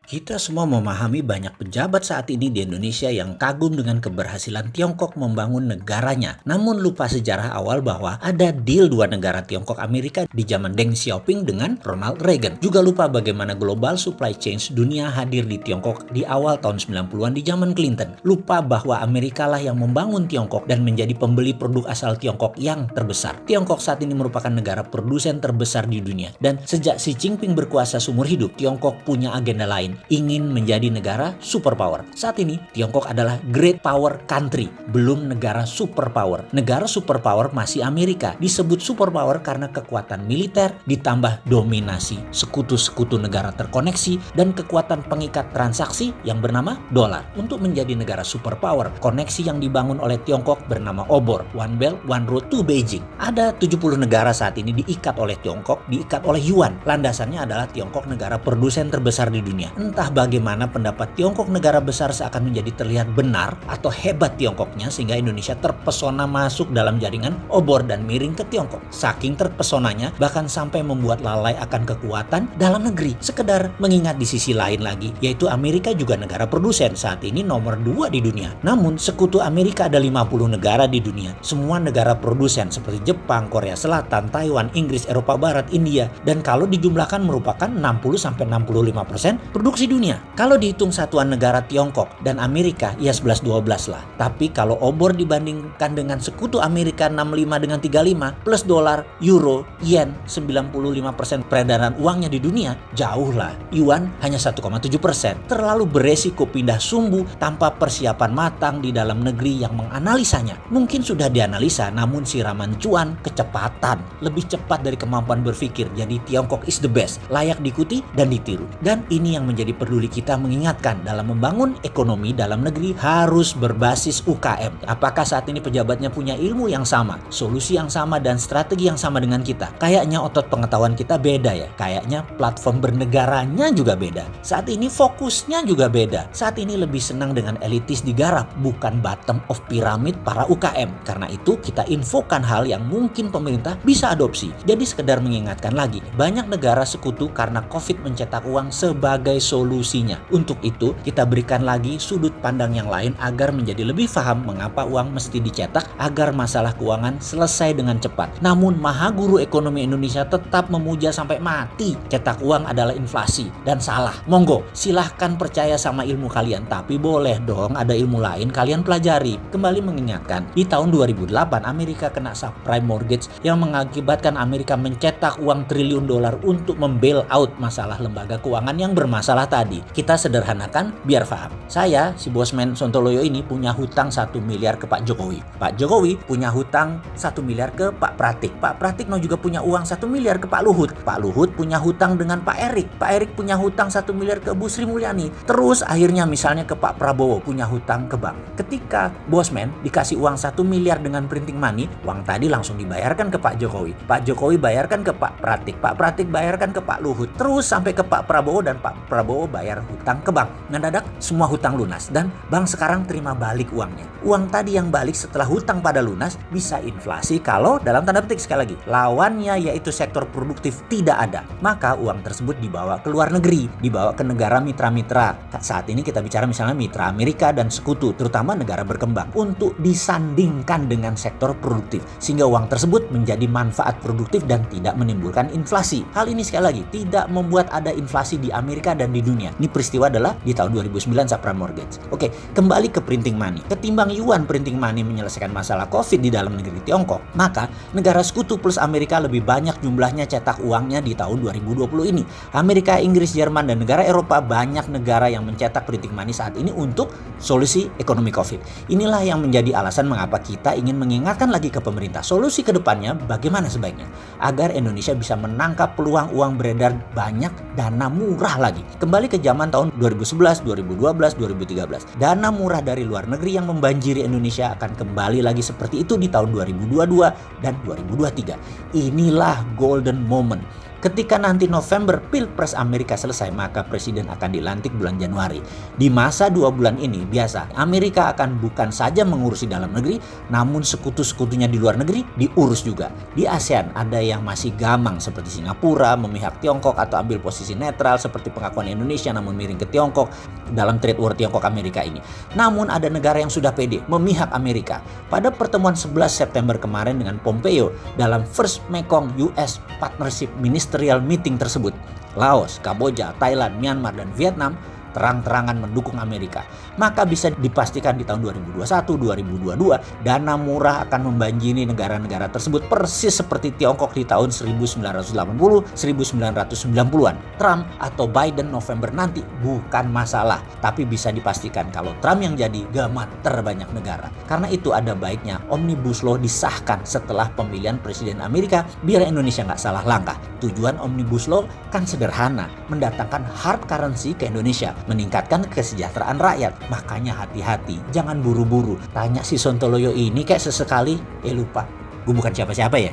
Kita semua memahami banyak pejabat saat ini di Indonesia yang kagum dengan keberhasilan Tiongkok membangun negaranya. Namun lupa sejarah awal bahwa ada deal dua negara Tiongkok Amerika di zaman Deng Xiaoping dengan Ronald Reagan. Juga lupa bagaimana global supply chain dunia hadir di Tiongkok di awal tahun 90-an di zaman Clinton. Lupa bahwa Amerika lah yang membangun Tiongkok dan menjadi pembeli produk asal Tiongkok yang terbesar. Tiongkok saat ini merupakan negara produsen terbesar di dunia. Dan sejak Xi Jinping berkuasa seumur hidup, Tiongkok punya agenda lain, ingin menjadi negara superpower. Saat ini Tiongkok adalah great power country, belum negara superpower. Negara superpower masih Amerika. Disebut superpower karena kekuatan militer ditambah dominasi sekutu-sekutu negara terkoneksi dan kekuatan pengikat transaksi yang bernama dolar. Untuk menjadi negara superpower, koneksi yang dibangun oleh Tiongkok bernama obor, One Belt One Road to Beijing. Ada 70 negara saat ini diikat oleh Tiongkok, diikat oleh yuan. Landasannya adalah Tiongkok negara produsen terbesar di dunia. Entah bagaimana pendapat Tiongkok negara besar seakan menjadi terlihat benar atau hebat Tiongkoknya sehingga Indonesia terpesona masuk dalam jaringan obor dan miring ke Tiongkok. Saking terpesonanya bahkan sampai membuat lalai akan kekuatan dalam negeri. Sekedar mengingat di sisi lain lagi, yaitu Amerika juga negara produsen, saat ini nomor 2 di dunia. Namun sekutu Amerika ada 50 negara di dunia. Semua negara produsen seperti Jepang, Korea Selatan, Taiwan, Inggris, Eropa Barat, India, dan kalau dijumlahkan merupakan 60-65% produksi dunia. Kalau dihitung satuan negara Tiongkok dan Amerika, ya 11-12 lah. Tapi kalau obor dibandingkan dengan sekutu Amerika 65 dengan 35 plus dolar, euro, yen 95% peredaran uangnya di dunia, jauh lah. Yuan hanya 1,7%. Terlalu beresiko pindah sumbu tanpa persiapan matang di dalam negeri yang menganalisanya. Mungkin sudah dianalisa, namun siraman cuan, kecepatan lebih cepat dari kemampuan berpikir. Jadi Tiongkok is the best, layak diikuti dan ditiru. Dan ini yang menjadi peduli kita mengingatkan, dalam membangun ekonomi dalam negeri harus berbasis UKM. Apakah saat ini pejabatnya punya ilmu yang sama, solusi yang sama, dan strategi yang sama dengan kita? Kayaknya otot pengetahuan kita beda ya. Kayaknya platform bernegaranya juga beda. Saat ini fokusnya juga beda. Saat ini lebih senang dengan elitis digarap, bukan bottom of pyramid para UKM. Karena itu kita infokan hal yang mungkin pemerintah bisa adopsi. Jadi sekedar mengingatkan lagi, banyak negara sekutu karena COVID mencetak uang sebagai solusinya. Untuk itu, kita berikan lagi sudut pandang yang lain agar menjadi lebih paham mengapa uang mesti dicetak agar masalah keuangan selesai dengan cepat. Namun, maha guru ekonomi Indonesia tetap memuja sampai mati cetak uang adalah inflasi dan salah. Monggo, silahkan percaya sama ilmu kalian, tapi boleh dong ada ilmu lain kalian pelajari. Kembali mengingatkan, di tahun 2008 Amerika kena subprime mortgage yang mengakibatkan Amerika mencetak uang triliun dolar untuk membail out masalah lembaga keuangan yang bermasalah tadi. Kita sederhanakan biar paham. Saya, si Bosman Sontoloyo ini punya hutang 1 miliar ke Pak Jokowi. Pak Jokowi punya hutang 1 miliar ke Pak Pratik. Pak Pratikno juga punya uang 1 miliar ke Pak Luhut. Pak Luhut punya hutang dengan Pak Erik. Pak Erik punya hutang 1 miliar ke Bu Sri Mulyani. Terus akhirnya misalnya ke Pak Prabowo punya hutang ke bank. Ketika Bosman dikasih uang 1 miliar dengan printing money, uang tadi langsung dibayarkan ke Pak Jokowi. Pak Jokowi bayarkan ke Pak Pratik. Pak Pratik bayarkan ke Pak Luhut. Terus sampai ke Pak Prabowo dan Pak Prabowo bayar hutang ke bank. Mendadak semua hutang lunas dan bank sekarang terima balik uangnya. Uang tadi yang balik setelah hutang pada lunas bisa inflasi kalau dalam tanda petik sekali lagi lawannya yaitu sektor produktif tidak ada. Maka uang tersebut dibawa ke luar negeri, dibawa ke negara mitra-mitra. Saat ini kita bicara misalnya mitra Amerika dan sekutu, terutama negara berkembang, untuk disandingkan dengan sektor produktif sehingga uang tersebut menjadi manfaat produktif dan tidak menimbulkan inflasi. Hal ini sekali lagi tidak membuat ada inflasi di Amerika dan di dunia. Ini peristiwa adalah di tahun 2009 subprime mortgage. Oke, kembali ke printing money. Ketimbang yuan printing money menyelesaikan masalah COVID di dalam negeri Tiongkok, maka negara sekutu plus Amerika lebih banyak jumlahnya cetak uangnya di tahun 2020 ini. Amerika, Inggris, Jerman, dan negara Eropa banyak negara yang mencetak printing money saat ini untuk solusi ekonomi COVID. Inilah yang menjadi alasan mengapa kita ingin mengingatkan lagi ke pemerintah. Solusi ke depannya bagaimana sebaiknya agar Indonesia bisa menangkap peluang uang beredar banyak, dana murah lagi. Kembali ke zaman tahun 2011, 2012, 2013. Dana murah dari luar negeri yang membanjiri Indonesia akan kembali lagi seperti itu di tahun 2022 dan 2023. Inilah golden moment. Ketika nanti November Pilpres Amerika selesai, maka presiden akan dilantik bulan Januari. Di masa 2 bulan ini, biasa Amerika akan bukan saja mengurusi dalam negeri, namun sekutu-sekutunya di luar negeri diurus juga. Di ASEAN ada yang masih gamang seperti Singapura, memihak Tiongkok atau ambil posisi netral seperti pengakuan Indonesia namun miring ke Tiongkok dalam trade war Tiongkok Amerika ini. Namun ada negara yang sudah pede memihak Amerika. Pada pertemuan 11 September kemarin dengan Pompeo dalam First Mekong US Partnership Ministerial Meeting tersebut, Laos, Kamboja, Thailand, Myanmar, dan Vietnam terang-terangan mendukung Amerika. Maka bisa dipastikan di tahun 2021-2022 dana murah akan membanjiri negara-negara tersebut persis seperti Tiongkok di tahun 1980-1990-an. Trump atau Biden November nanti bukan masalah, tapi bisa dipastikan kalau Trump yang jadi gamat terbanyak negara. Karena itu ada baiknya Omnibus Law disahkan setelah pemilihan Presiden Amerika biar Indonesia nggak salah langkah. Tujuan Omnibus Law kan sederhana, mendatangkan hard currency ke Indonesia, meningkatkan kesejahteraan rakyat. Makanya hati-hati, jangan buru-buru. Tanya si Sontoloyo ini kayak sesekali, lupa, gue bukan siapa-siapa ya.